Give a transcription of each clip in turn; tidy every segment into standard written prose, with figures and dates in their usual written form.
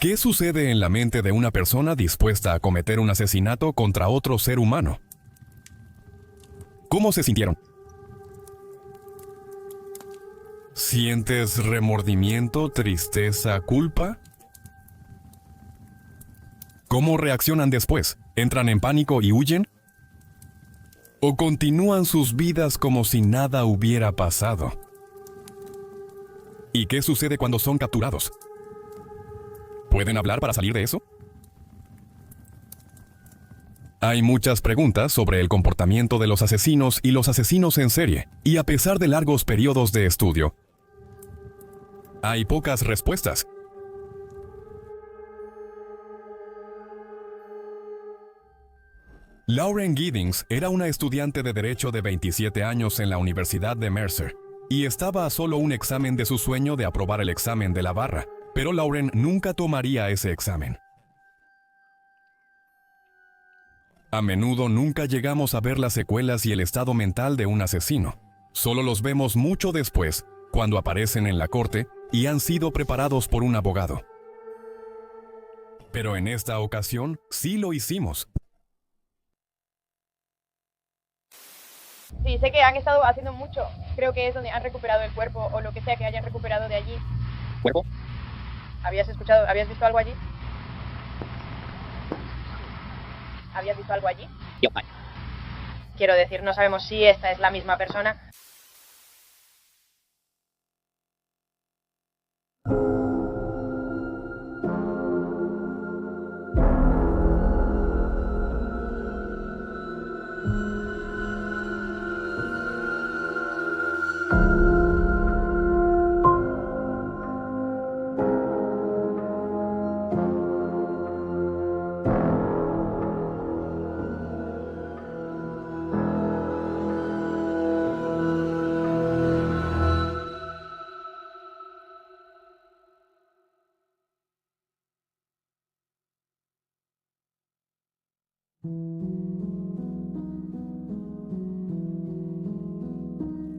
¿Qué sucede en la mente de una persona dispuesta a cometer un asesinato contra otro ser humano? ¿Cómo se sintieron? ¿Sientes remordimiento, tristeza, culpa? ¿Cómo reaccionan después? ¿Entran en pánico y huyen? ¿O continúan sus vidas como si nada hubiera pasado? ¿Y qué sucede cuando son capturados? ¿Pueden hablar para salir de eso? Hay muchas preguntas sobre el comportamiento de los asesinos y los asesinos en serie, y a pesar de largos periodos de estudio, hay pocas respuestas. Lauren Giddings era una estudiante de Derecho de 27 años en la Universidad de Mercer, y estaba a solo un examen de su sueño de aprobar el examen de la barra, pero Lauren nunca tomaría ese examen. A menudo nunca llegamos a ver las secuelas y el estado mental de un asesino. Solo los vemos mucho después, cuando aparecen en la corte y han sido preparados por un abogado. Pero en esta ocasión, sí lo hicimos. Sí, sé que han estado haciendo mucho. Creo que es donde han recuperado el cuerpo o lo que sea que hayan recuperado de allí. ¿Cuerpo? ¿Habías visto algo allí? ¿Habías visto algo allí? Yo. Quiero decir, no sabemos si esta es la misma persona.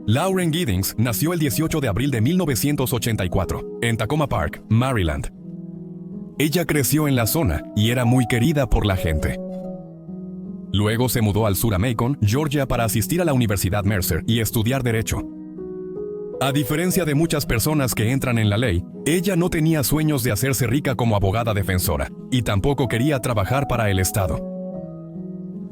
Lauren Giddings nació el 18 de abril de 1984, en Tacoma Park, Maryland. Ella creció en la zona y era muy querida por la gente. Luego se mudó al sur a Macon, Georgia, para asistir a la Universidad Mercer y estudiar Derecho. A diferencia de muchas personas que entran en la ley, ella no tenía sueños de hacerse rica como abogada defensora, y tampoco quería trabajar para el Estado.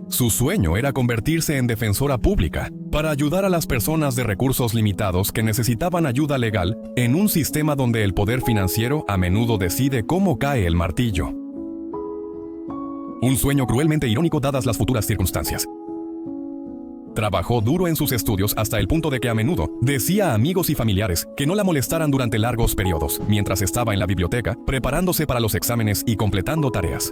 Su sueño era convertirse en defensora pública para ayudar a las personas de recursos limitados que necesitaban ayuda legal en un sistema donde el poder financiero a menudo decide cómo cae el martillo. Un sueño cruelmente irónico dadas las futuras circunstancias. Trabajó duro en sus estudios hasta el punto de que a menudo decía a amigos y familiares que no la molestaran durante largos periodos, mientras estaba en la biblioteca preparándose para los exámenes y completando tareas.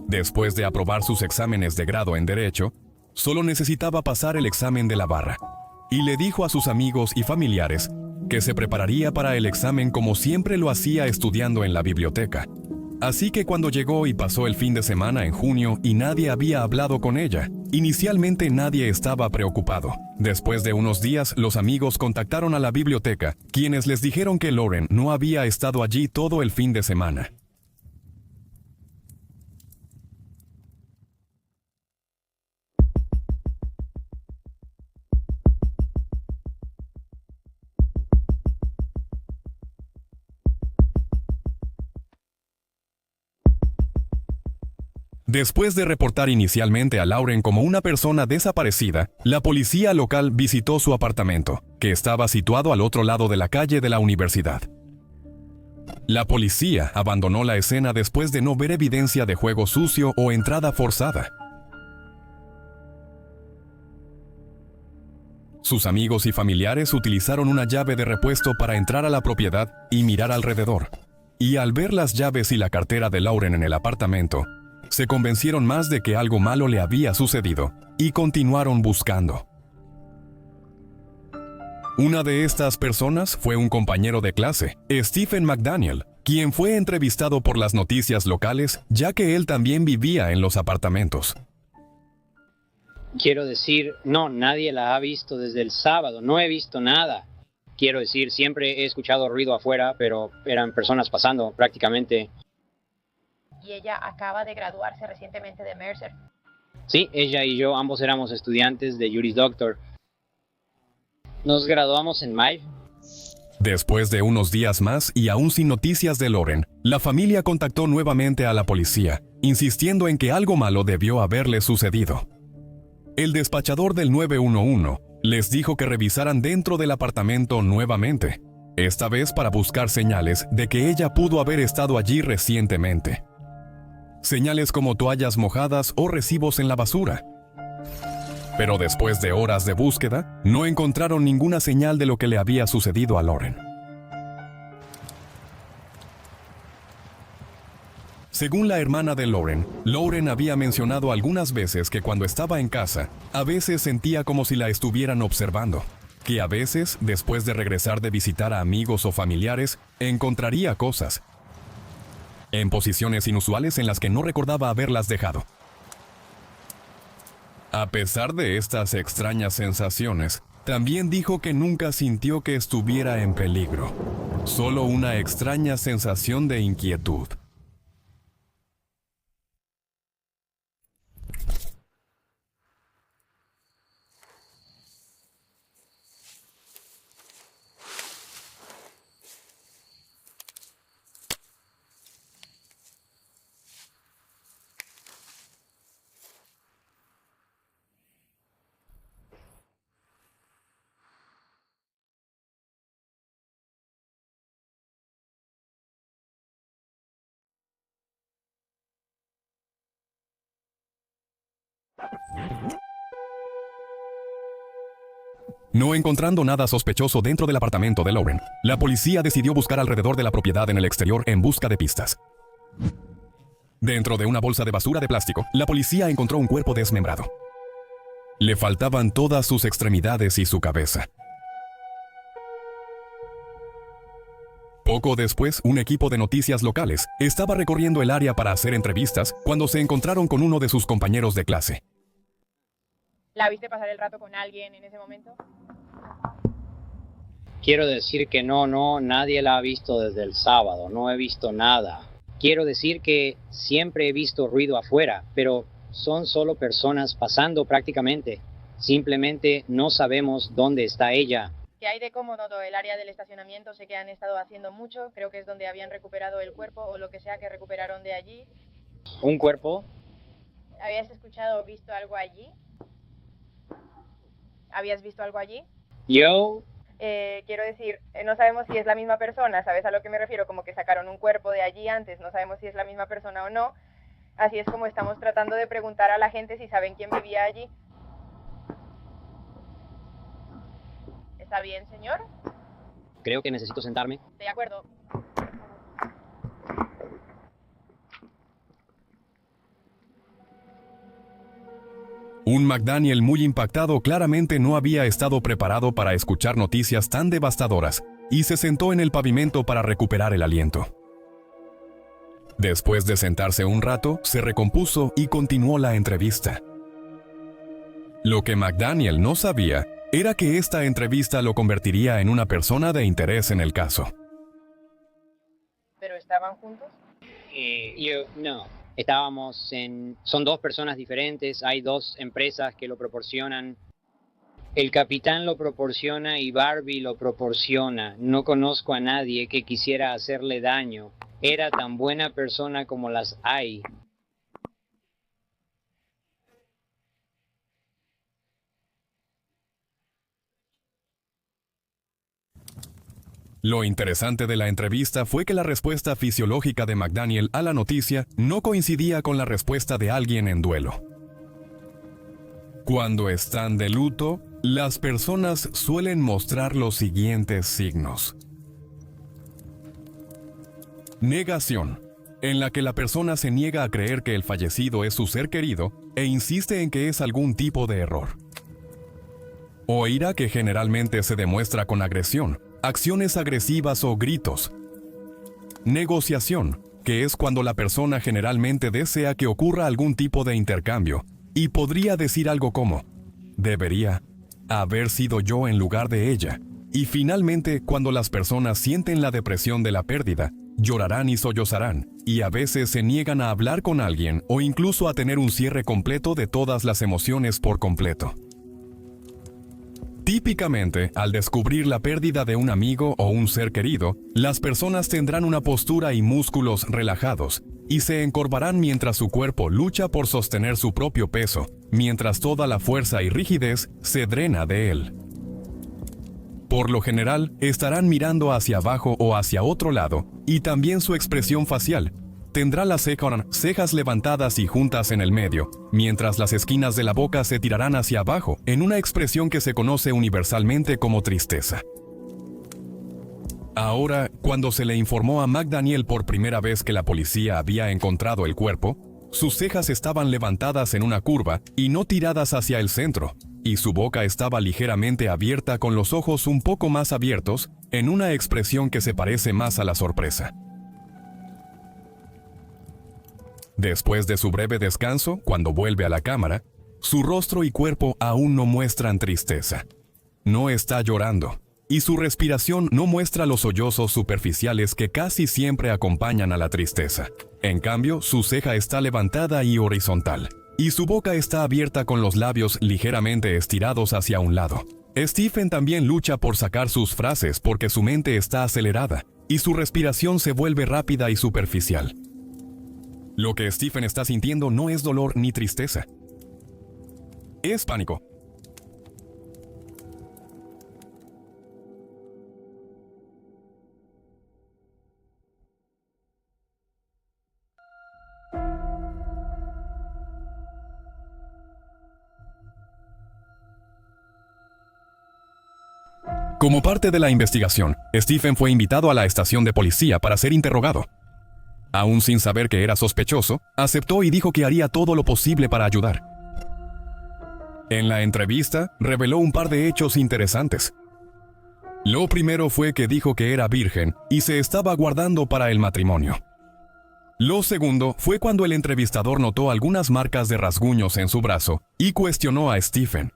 Después de aprobar sus exámenes de grado en Derecho, solo necesitaba pasar el examen de la barra, y le dijo a sus amigos y familiares que se prepararía para el examen como siempre lo hacía estudiando en la biblioteca. Así que cuando llegó y pasó el fin de semana en junio y nadie había hablado con ella, inicialmente nadie estaba preocupado. Después de unos días, los amigos contactaron a la biblioteca, quienes les dijeron que Lauren no había estado allí todo el fin de semana. Después de reportar inicialmente a Lauren como una persona desaparecida, la policía local visitó su apartamento, que estaba situado al otro lado de la calle de la universidad. La policía abandonó la escena después de no ver evidencia de juego sucio o entrada forzada. Sus amigos y familiares utilizaron una llave de repuesto para entrar a la propiedad y mirar alrededor. Y al ver las llaves y la cartera de Lauren en el apartamento, se convencieron más de que algo malo le había sucedido y continuaron buscando. Una de estas personas fue un compañero de clase, Stephen McDaniel, quien fue entrevistado por las noticias locales, ya que él también vivía en los apartamentos. Quiero decir, no, nadie la ha visto desde el sábado, no he visto nada. Quiero decir, siempre he escuchado ruido afuera, pero eran personas pasando prácticamente. Y ella acaba de graduarse recientemente de Mercer. Sí, ella y yo ambos éramos estudiantes de Juris Doctor. Nos graduamos en mayo. Después de unos días más y aún sin noticias de Lauren, la familia contactó nuevamente a la policía, insistiendo en que algo malo debió haberle sucedido. El despachador del 911 les dijo que revisaran dentro del apartamento nuevamente, esta vez para buscar señales de que ella pudo haber estado allí recientemente. Señales como toallas mojadas o recibos en la basura. Pero después de horas de búsqueda, no encontraron ninguna señal de lo que le había sucedido a Lauren. Según la hermana de Lauren, Lauren había mencionado algunas veces que cuando estaba en casa, a veces sentía como si la estuvieran observando, que a veces, después de regresar de visitar a amigos o familiares, encontraría cosas en posiciones inusuales en las que no recordaba haberlas dejado. A pesar de estas extrañas sensaciones, también dijo que nunca sintió que estuviera en peligro, solo una extraña sensación de inquietud. No encontrando nada sospechoso dentro del apartamento de Lauren, la policía decidió buscar alrededor de la propiedad en el exterior en busca de pistas. Dentro de una bolsa de basura de plástico, la policía encontró un cuerpo desmembrado. Le faltaban todas sus extremidades y su cabeza. Poco después, un equipo de noticias locales estaba recorriendo el área para hacer entrevistas cuando se encontraron con uno de sus compañeros de clase. ¿La viste pasar el rato con alguien en ese momento? Quiero decir que no, nadie la ha visto desde el sábado, no he visto nada. Quiero decir que siempre he visto ruido afuera, pero son solo personas pasando prácticamente. Simplemente no sabemos dónde está ella. ¿Qué hay de cómodo el área del estacionamiento? Sé que han estado haciendo mucho, creo que es donde habían recuperado el cuerpo o lo que sea que recuperaron de allí. ¿Un cuerpo? ¿Habías escuchado o visto algo allí? ¿Habías visto algo allí? Yo... Quiero decir, no sabemos si es la misma persona, ¿sabes a lo que me refiero? Como que sacaron un cuerpo de allí antes, no sabemos si es la misma persona o no. Así es como estamos tratando de preguntar a la gente si saben quién vivía allí. ¿Está bien, señor? Creo que necesito sentarme. De acuerdo. Un McDaniel muy impactado claramente no había estado preparado para escuchar noticias tan devastadoras y se sentó en el pavimento para recuperar el aliento. Después de sentarse un rato, se recompuso y continuó la entrevista. Lo que McDaniel no sabía era que esta entrevista lo convertiría en una persona de interés en el caso. ¿Pero estaban juntos? No. Son dos personas diferentes, hay dos empresas que lo proporcionan. El capitán lo proporciona y Barbie lo proporciona. No conozco a nadie que quisiera hacerle daño. Era tan buena persona como las hay. Lo interesante de la entrevista fue que la respuesta fisiológica de McDaniel a la noticia no coincidía con la respuesta de alguien en duelo. Cuando están de luto, las personas suelen mostrar los siguientes signos. Negación, en la que la persona se niega a creer que el fallecido es su ser querido e insiste en que es algún tipo de error. O ira, que generalmente se demuestra con agresión, acciones agresivas o gritos. Negociación, que es cuando la persona generalmente desea que ocurra algún tipo de intercambio y podría decir algo como: debería haber sido yo en lugar de ella, Y finalmente, cuando las personas sienten la depresión de la pérdida, llorarán y sollozarán, y a veces se niegan a hablar con alguien o incluso a tener un cierre completo de todas las emociones por completo. Típicamente, al descubrir la pérdida de un amigo o un ser querido, las personas tendrán una postura y músculos relajados, y se encorvarán mientras su cuerpo lucha por sostener su propio peso, mientras toda la fuerza y rigidez se drena de él. Por lo general, estarán mirando hacia abajo o hacia otro lado, y también su expresión facial tendrá las cejas levantadas y juntas en el medio, mientras las esquinas de la boca se tirarán hacia abajo, en una expresión que se conoce universalmente como tristeza. Ahora, cuando se le informó a McDaniel por primera vez que la policía había encontrado el cuerpo, sus cejas estaban levantadas en una curva y no tiradas hacia el centro, y su boca estaba ligeramente abierta con los ojos un poco más abiertos, en una expresión que se parece más a la sorpresa. Después de su breve descanso, cuando vuelve a la cámara, su rostro y cuerpo aún no muestran tristeza. No está llorando, y su respiración no muestra los sollozos superficiales que casi siempre acompañan a la tristeza. En cambio, su ceja está levantada y horizontal, y su boca está abierta con los labios ligeramente estirados hacia un lado. Stephen también lucha por sacar sus frases porque su mente está acelerada, y su respiración se vuelve rápida y superficial. Lo que Stephen está sintiendo no es dolor ni tristeza. Es pánico. Como parte de la investigación, Stephen fue invitado a la estación de policía para ser interrogado. Aún sin saber que era sospechoso, aceptó y dijo que haría todo lo posible para ayudar. En la entrevista, reveló un par de hechos interesantes. Lo primero fue que dijo que era virgen y se estaba guardando para el matrimonio. Lo segundo fue cuando el entrevistador notó algunas marcas de rasguños en su brazo y cuestionó a Stephen.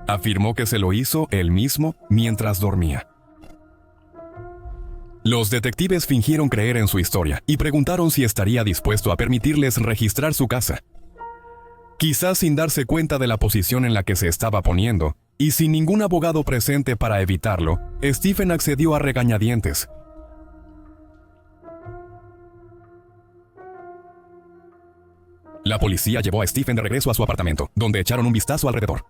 Afirmó que se lo hizo él mismo mientras dormía. Los detectives fingieron creer en su historia y preguntaron si estaría dispuesto a permitirles registrar su casa. Quizás sin darse cuenta de la posición en la que se estaba poniendo, y sin ningún abogado presente para evitarlo, Stephen accedió a regañadientes. La policía llevó a Stephen de regreso a su apartamento, donde echaron un vistazo alrededor.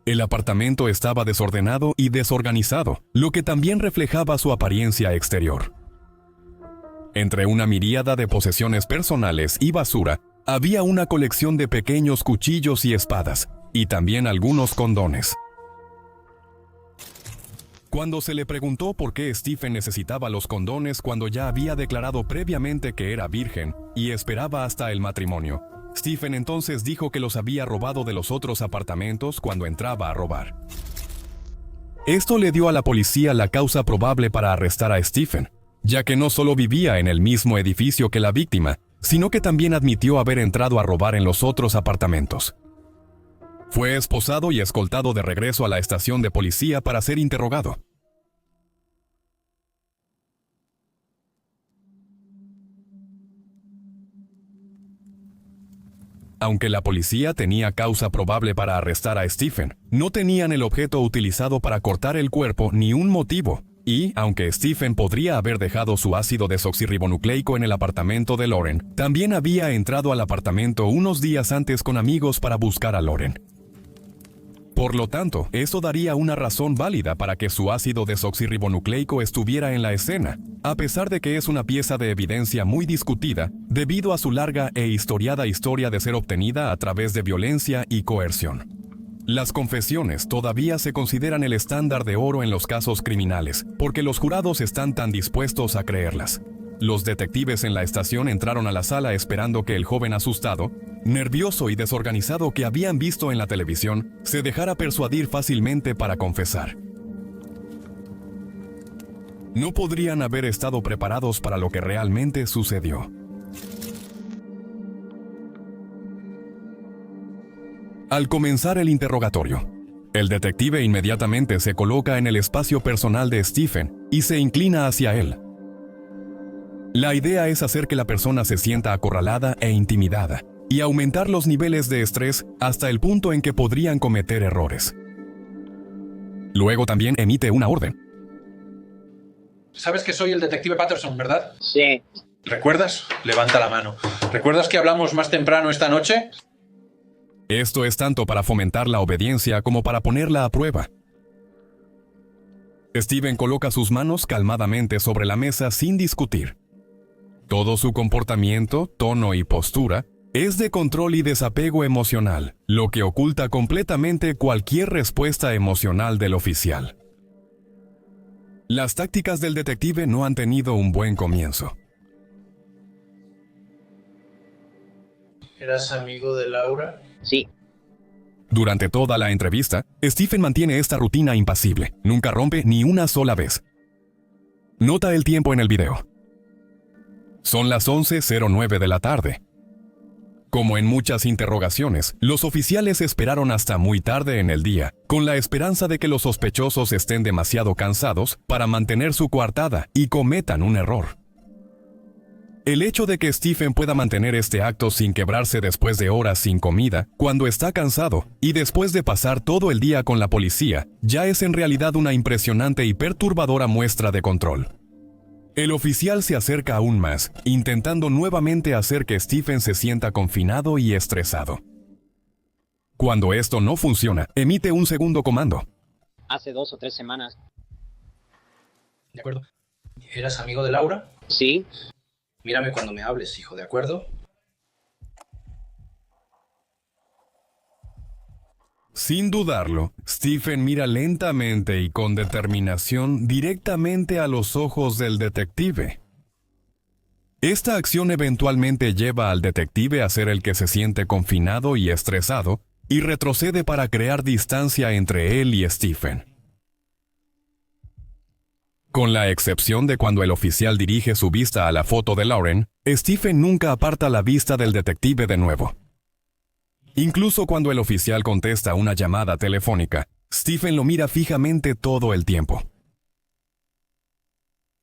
El apartamento estaba desordenado y desorganizado, lo que también reflejaba su apariencia exterior. Entre una miríada de posesiones personales y basura, había una colección de pequeños cuchillos y espadas, y también algunos condones. Cuando se le preguntó por qué Stephen necesitaba los condones cuando ya había declarado previamente que era virgen y esperaba hasta el matrimonio, Stephen entonces dijo que los había robado de los otros apartamentos cuando entraba a robar. Esto le dio a la policía la causa probable para arrestar a Stephen, ya que no solo vivía en el mismo edificio que la víctima, sino que también admitió haber entrado a robar en los otros apartamentos. Fue esposado y escoltado de regreso a la estación de policía para ser interrogado. Aunque la policía tenía causa probable para arrestar a Stephen, no tenían el objeto utilizado para cortar el cuerpo ni un motivo, y, aunque Stephen podría haber dejado su ácido desoxirribonucleico en el apartamento de Lauren, también había entrado al apartamento unos días antes con amigos para buscar a Lauren. Por lo tanto, eso daría una razón válida para que su ácido desoxirribonucleico estuviera en la escena, a pesar de que es una pieza de evidencia muy discutida debido a su larga e historiada historia de ser obtenida a través de violencia y coerción. Las confesiones todavía se consideran el estándar de oro en los casos criminales, porque los jurados están tan dispuestos a creerlas. Los detectives en la estación entraron a la sala esperando que el joven asustado, nervioso y desorganizado que habían visto en la televisión, se dejara persuadir fácilmente para confesar. No podrían haber estado preparados para lo que realmente sucedió. Al comenzar el interrogatorio, El detective inmediatamente se coloca en el espacio personal de Stephen y se inclina hacia él. La idea es hacer que la persona se sienta acorralada e intimidada y aumentar los niveles de estrés hasta el punto en que podrían cometer errores. Luego también emite una orden. Sabes que soy el detective Patterson, ¿verdad? Sí. ¿Recuerdas? Levanta la mano. ¿Recuerdas que hablamos más temprano esta noche? Esto es tanto para fomentar la obediencia como para ponerla a prueba. Steven coloca sus manos calmadamente sobre la mesa sin discutir. Todo su comportamiento, tono y postura es de control y desapego emocional, lo que oculta completamente cualquier respuesta emocional del oficial. Las tácticas del detective no han tenido un buen comienzo. ¿Eras amigo de Laura? Sí. Durante toda la entrevista, Stephen mantiene esta rutina impasible. Nunca rompe ni una sola vez. Nota el tiempo en el video. Son las 11:09 de la tarde. Como en muchas interrogaciones, los oficiales esperaron hasta muy tarde en el día, con la esperanza de que los sospechosos estén demasiado cansados para mantener su coartada y cometan un error. El hecho de que Stephen pueda mantener este acto sin quebrarse después de horas sin comida, cuando está cansado, y después de pasar todo el día con la policía, ya es en realidad una impresionante y perturbadora muestra de control. El oficial se acerca aún más, intentando nuevamente hacer que Stephen se sienta confinado y estresado. Cuando esto no funciona, emite un segundo comando. Hace 2 o 3 semanas. De acuerdo. ¿Eras amigo de Laura? Sí. Mírame cuando me hables, hijo, ¿de acuerdo? Sin dudarlo, Stephen mira lentamente y con determinación directamente a los ojos del detective. Esta acción eventualmente lleva al detective a ser el que se siente confinado y estresado y retrocede para crear distancia entre él y Stephen. Con la excepción de cuando el oficial dirige su vista a la foto de Lauren, Stephen nunca aparta la vista del detective de nuevo. Incluso cuando el oficial contesta una llamada telefónica, Stephen lo mira fijamente todo el tiempo.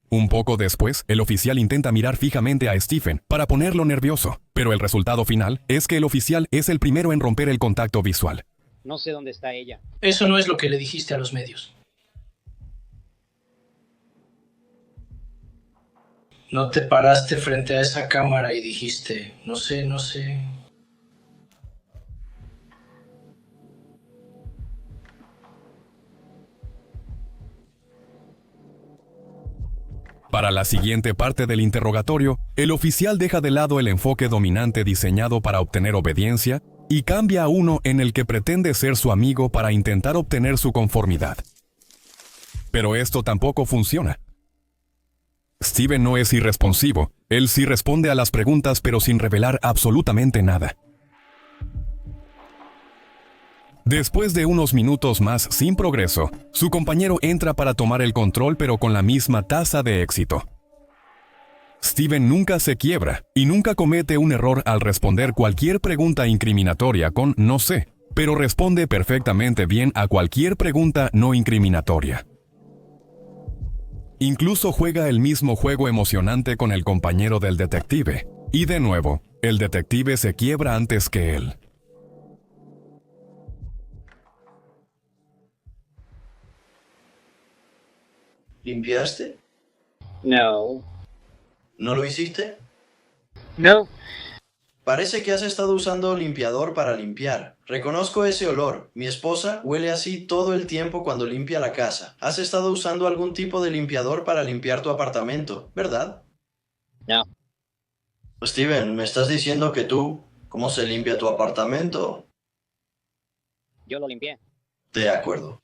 Un poco después, el oficial intenta mirar fijamente a Stephen para ponerlo nervioso, pero el resultado final es que el oficial es el primero en romper el contacto visual. No sé dónde está ella. Eso no es lo que le dijiste a los medios. No te paraste frente a esa cámara y dijiste, no sé. Para la siguiente parte del interrogatorio, el oficial deja de lado el enfoque dominante diseñado para obtener obediencia y cambia a uno en el que pretende ser su amigo para intentar obtener su conformidad. Pero esto tampoco funciona. Steven no es irresponsivo, él sí responde a las preguntas pero sin revelar absolutamente nada. Después de unos minutos más sin progreso, su compañero entra para tomar el control pero con la misma tasa de éxito. Steven nunca se quiebra y nunca comete un error al responder cualquier pregunta incriminatoria con no sé, pero responde perfectamente bien a cualquier pregunta no incriminatoria. Incluso juega el mismo juego emocionante con el compañero del detective, y de nuevo, el detective se quiebra antes que él. ¿Limpiaste? No. ¿No lo hiciste? No. Parece que has estado usando limpiador para limpiar. Reconozco ese olor. Mi esposa huele así todo el tiempo cuando limpia la casa. Has estado usando algún tipo de limpiador para limpiar tu apartamento, ¿verdad? No. Steven, ¿me estás diciendo que tú, cómo se limpia tu apartamento? Yo lo limpié. De acuerdo.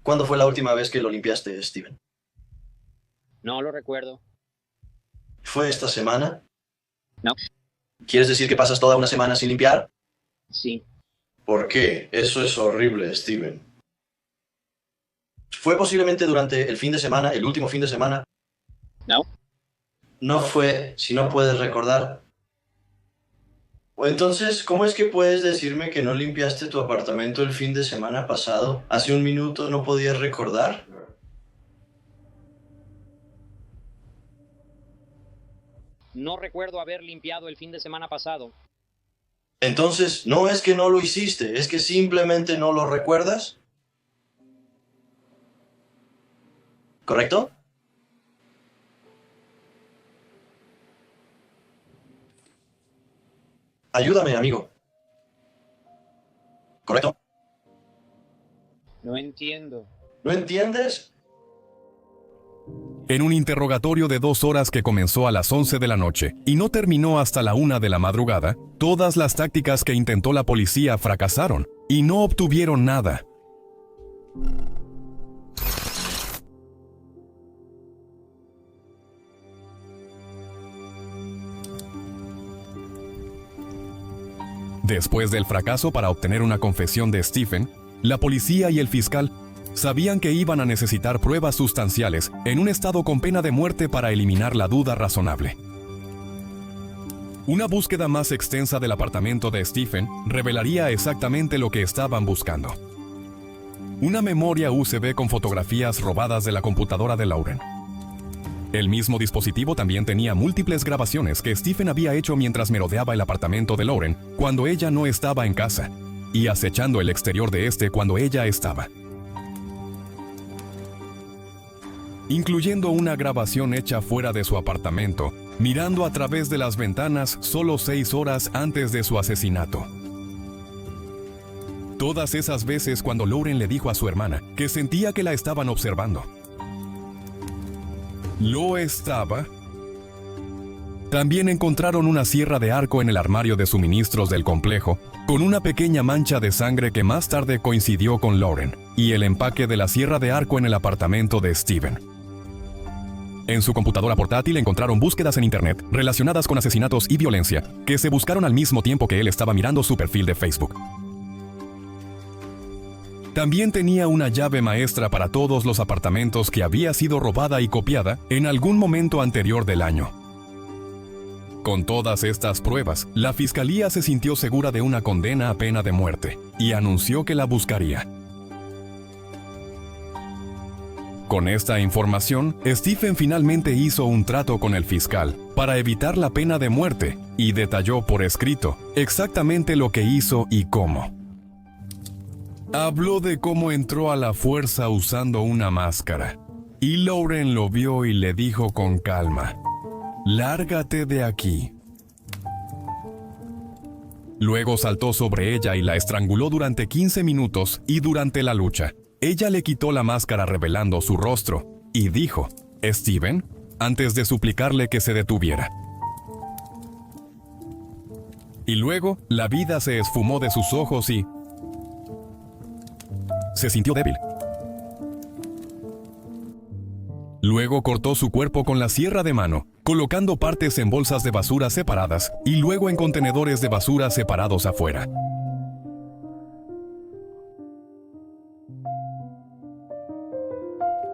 ¿Cuándo fue la última vez que lo limpiaste, Steven? No lo recuerdo. ¿Fue esta semana? No. ¿Quieres decir que pasas toda una semana sin limpiar? Sí. ¿Por qué? Eso es horrible, Steven. ¿Fue posiblemente durante el fin de semana, el último fin de semana? No. No fue, si no puedes recordar. O entonces, ¿cómo es que puedes decirme que no limpiaste tu apartamento el fin de semana pasado? ¿Hace un minuto no podías recordar? No recuerdo haber limpiado el fin de semana pasado. Entonces, no es que no lo hiciste, es que simplemente no lo recuerdas. ¿Correcto? Ayúdame, amigo. ¿Correcto? No entiendo. ¿No entiendes? En un interrogatorio de 2 horas que comenzó a las 11 de la noche y no terminó hasta la 1 de la madrugada, todas las tácticas que intentó la policía fracasaron y no obtuvieron nada. Después del fracaso para obtener una confesión de Stephen, la policía y el fiscal sabían que iban a necesitar pruebas sustanciales en un estado con pena de muerte para eliminar la duda razonable. Una búsqueda más extensa del apartamento de Stephen revelaría exactamente lo que estaban buscando. Una memoria USB con fotografías robadas de la computadora de Lauren. El mismo dispositivo también tenía múltiples grabaciones que Stephen había hecho mientras merodeaba el apartamento de Lauren cuando ella no estaba en casa, y acechando el exterior de este cuando ella estaba. Incluyendo una grabación hecha fuera de su apartamento, mirando a través de las ventanas solo 6 horas antes de su asesinato. Todas esas veces cuando Lauren le dijo a su hermana que sentía que la estaban observando. ¿Lo estaba? También encontraron una sierra de arco en el armario de suministros del complejo, con una pequeña mancha de sangre que más tarde coincidió con Lauren, y el empaque de la sierra de arco en el apartamento de Stephen. En su computadora portátil encontraron búsquedas en internet relacionadas con asesinatos y violencia, que se buscaron al mismo tiempo que él estaba mirando su perfil de Facebook. También tenía una llave maestra para todos los apartamentos que había sido robada y copiada en algún momento anterior del año. Con todas estas pruebas, la fiscalía se sintió segura de una condena a pena de muerte y anunció que la buscaría. Con esta información, Stephen finalmente hizo un trato con el fiscal para evitar la pena de muerte y detalló por escrito exactamente lo que hizo y cómo. Habló de cómo entró a la fuerza usando una máscara, y Lauren lo vio y le dijo con calma: «Lárgate de aquí». Luego saltó sobre ella y la estranguló durante 15 minutos y durante la lucha, ella le quitó la máscara revelando su rostro y dijo: «Stephen», antes de suplicarle que se detuviera. Y luego, la vida se esfumó de sus ojos y se sintió débil. Luego cortó su cuerpo con la sierra de mano, colocando partes en bolsas de basura separadas y luego en contenedores de basura separados afuera.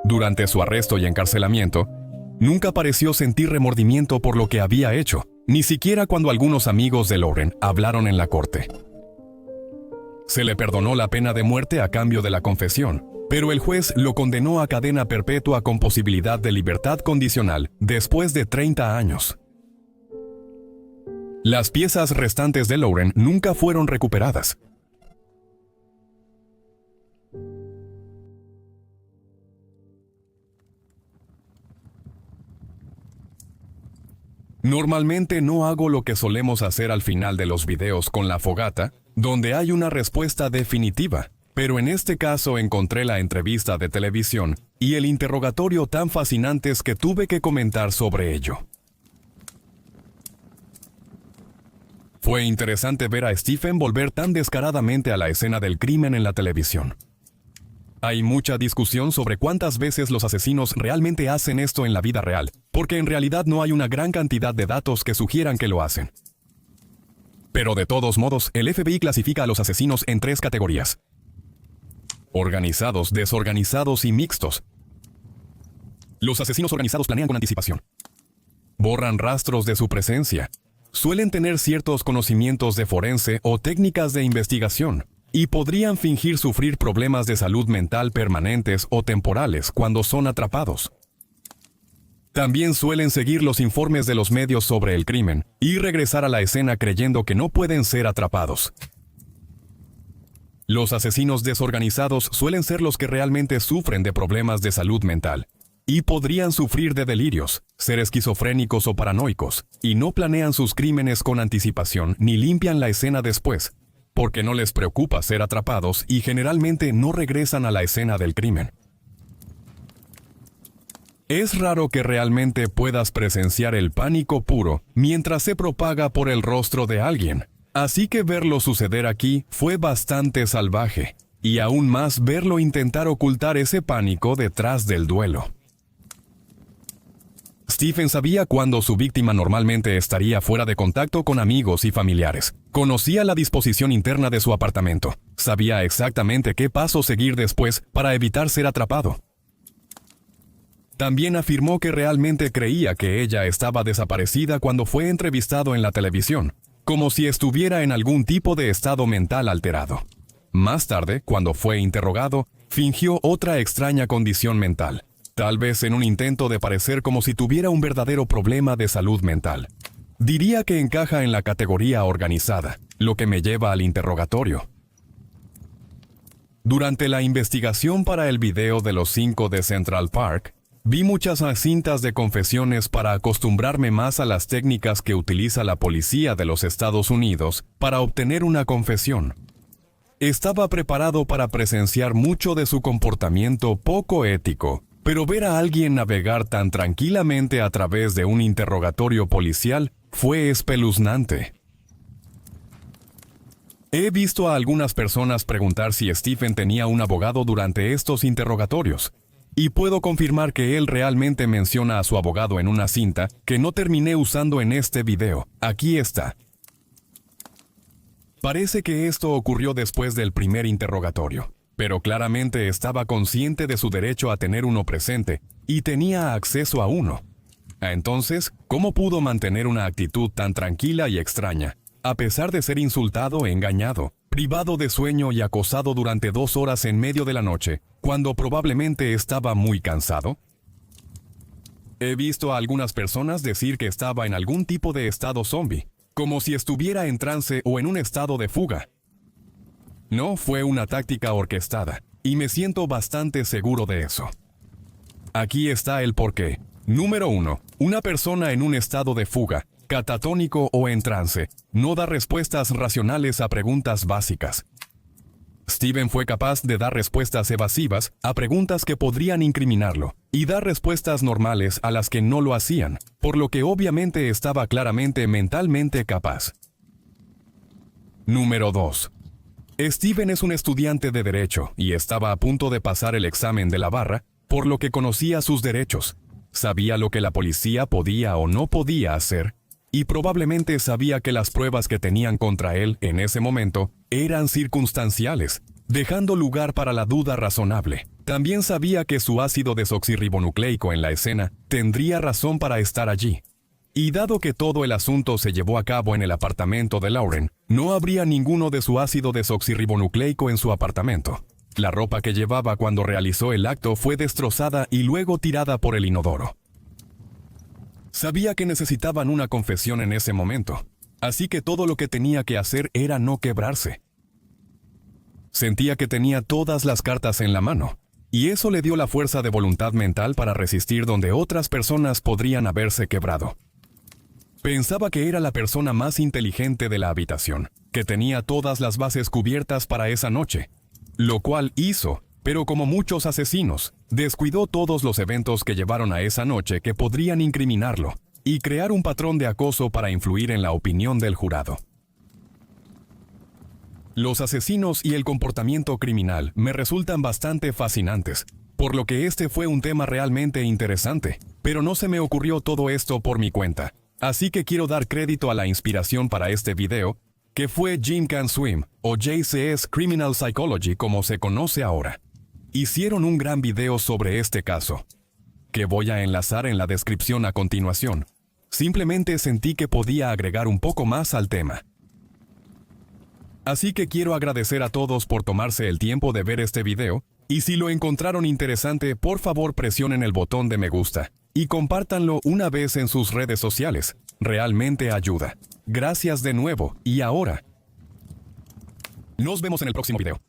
Durante su arresto y encarcelamiento, nunca pareció sentir remordimiento por lo que había hecho, ni siquiera cuando algunos amigos de Lauren hablaron en la corte. Se le perdonó la pena de muerte a cambio de la confesión, pero el juez lo condenó a cadena perpetua con posibilidad de libertad condicional después de 30 años. Las piezas restantes de Lauren nunca fueron recuperadas. Normalmente no hago lo que solemos hacer al final de los videos con la fogata, donde hay una respuesta definitiva, pero en este caso encontré la entrevista de televisión y el interrogatorio tan fascinantes que tuve que comentar sobre ello. Fue interesante ver a Stephen volver tan descaradamente a la escena del crimen en la televisión. Hay mucha discusión sobre cuántas veces los asesinos realmente hacen esto en la vida real, porque en realidad no hay una gran cantidad de datos que sugieran que lo hacen. Pero de todos modos, el FBI clasifica a los asesinos en 3 categorías: organizados, desorganizados y mixtos. Los asesinos organizados planean con anticipación. Borran rastros de su presencia. suelen tener ciertos conocimientos de forense o técnicas de investigación, y podrían fingir sufrir problemas de salud mental permanentes o temporales cuando son atrapados. También suelen seguir los informes de los medios sobre el crimen y regresar a la escena creyendo que no pueden ser atrapados. Los asesinos desorganizados suelen ser los que realmente sufren de problemas de salud mental, y podrían sufrir de delirios, ser esquizofrénicos o paranoicos, y no planean sus crímenes con anticipación ni limpian la escena después, porque no les preocupa ser atrapados y generalmente no regresan a la escena del crimen. Es raro que realmente puedas presenciar el pánico puro mientras se propaga por el rostro de alguien, así que verlo suceder aquí fue bastante salvaje, y aún más verlo intentar ocultar ese pánico detrás del duelo. Stephen sabía cuándo su víctima normalmente estaría fuera de contacto con amigos y familiares. Conocía la disposición interna de su apartamento. Sabía exactamente qué paso seguir después para evitar ser atrapado. También afirmó que realmente creía que ella estaba desaparecida cuando fue entrevistado en la televisión, como si estuviera en algún tipo de estado mental alterado. Más tarde, cuando fue interrogado, fingió otra extraña condición mental, tal vez en un intento de parecer como si tuviera un verdadero problema de salud mental. Diría que encaja en la categoría organizada, lo que me lleva al interrogatorio. Durante la investigación para el video de los 5 de Central Park, vi muchas cintas de confesiones para acostumbrarme más a las técnicas que utiliza la policía de los Estados Unidos para obtener una confesión. Estaba preparado para presenciar mucho de su comportamiento poco ético, pero ver a alguien navegar tan tranquilamente a través de un interrogatorio policial fue espeluznante. He visto a algunas personas preguntar si Stephen tenía un abogado durante estos interrogatorios, y puedo confirmar que él realmente menciona a su abogado en una cinta que no terminé usando en este video. Aquí está. Parece que esto ocurrió después del primer interrogatorio, pero claramente estaba consciente de su derecho a tener uno presente y tenía acceso a uno. Entonces, ¿cómo pudo mantener una actitud tan tranquila y extraña, a pesar de ser insultado, engañado, privado de sueño y acosado durante 2 horas en medio de la noche, cuando probablemente estaba muy cansado? He visto a algunas personas decir que estaba en algún tipo de estado zombie, como si estuviera en trance o en un estado de fuga. No fue una táctica orquestada, y me siento bastante seguro de eso. Aquí está el porqué. Número 1. Una persona en un estado de fuga, catatónico o en trance, no da respuestas racionales a preguntas básicas. Stephen fue capaz de dar respuestas evasivas a preguntas que podrían incriminarlo, y dar respuestas normales a las que no lo hacían, por lo que obviamente estaba claramente mentalmente capaz. Número 2. Stephen es un estudiante de Derecho y estaba a punto de pasar el examen de la barra, por lo que conocía sus derechos. Sabía lo que la policía podía o no podía hacer, y probablemente sabía que las pruebas que tenían contra él en ese momento eran circunstanciales, dejando lugar para la duda razonable. También sabía que su ácido desoxirribonucleico en la escena tendría razón para estar allí. Y dado que todo el asunto se llevó a cabo en el apartamento de Lauren, no habría ninguno de su ácido desoxirribonucleico en su apartamento. La ropa que llevaba cuando realizó el acto fue destrozada y luego tirada por el inodoro. Sabía que necesitaban una confesión en ese momento, así que todo lo que tenía que hacer era no quebrarse. Sentía que tenía todas las cartas en la mano, y eso le dio la fuerza de voluntad mental para resistir donde otras personas podrían haberse quebrado. Pensaba que era la persona más inteligente de la habitación, que tenía todas las bases cubiertas para esa noche, lo cual hizo, pero como muchos asesinos, descuidó todos los eventos que llevaron a esa noche que podrían incriminarlo, y crear un patrón de acoso para influir en la opinión del jurado. Los asesinos y el comportamiento criminal me resultan bastante fascinantes, por lo que este fue un tema realmente interesante, pero no se me ocurrió todo esto por mi cuenta, así que quiero dar crédito a la inspiración para este video, que fue Jim Can Swim, o JCS Criminal Psychology como se conoce ahora. Hicieron un gran video sobre este caso, que voy a enlazar en la descripción a continuación. Simplemente sentí que podía agregar un poco más al tema. Así que quiero agradecer a todos por tomarse el tiempo de ver este video, y si lo encontraron interesante, por favor presionen el botón de me gusta, y compártanlo una vez en sus redes sociales. Realmente ayuda. Gracias de nuevo, y ahora nos vemos en el próximo video.